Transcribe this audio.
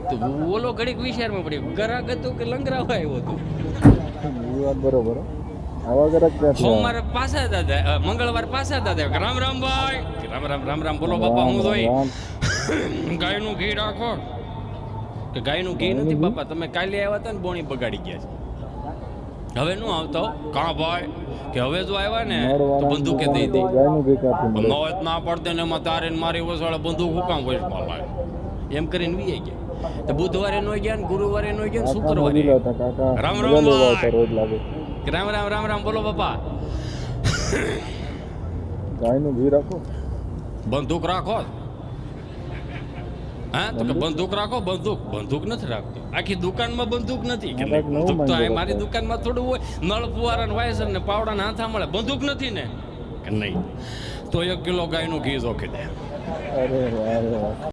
તો ઓલો ઘડીક વિચારમાં પડ્યો ગરાક હતું કે લંગરાવા આવ્યો હતું. એ વાત બરોબર હો. આવા ગરજ ક્યાંથી આવે? સોમવારે પાછા દાદા મંગળવાર પાછા દાદા રામ રામ ભાઈ રામ રામ રામ રામ બોલો બાપા હું જોઈ રામ. ગાયનું ઘી રાખો કે ગાયનું ઘી નથી બાપા તમે કાલે આવ્યા હતા ને બોણી બગાડી ગયા છે હવે નું આવતો કા ભાઈ કે હવે જો આવ્યા ને તો બંદૂકે દઈ દે ગાયનું ઘી ક્યાંથી મળે? નોત ના પડતે ને એમાં તારે ને મારી વસાડે બંદૂક હુકામ હોય લાગે એમ કરીને વી ગયા તો બુધવારે નો ગયા ને ગુરુવારે નો ગયા ને શુક્રવારે કાકા હતા, કાકા રામ મજા રામ લેવા ભાઈ. આવતા રોજ લાગે. રામ રામ રામ રામ બોલો બાપા ગાયનું ઘી રાખો. બંદૂક રાખો હા તો કે બંદૂક રાખો બંદૂક નથી રાખતો આખી દુકાનમાં બંદૂક નથી કે આ કંઈક નવું બંદૂક તો માંગ્યું મારી બાપા. દુકાનમાં થોડું હોય નળ ફુવારા ને વાયસર ને પાવડા ને હાથા મળે બંદૂક નથી ને કે નહીં તો 1 કિલો ગાયનું ઘી જોખી દે અરે વાહ, અરે વાહ.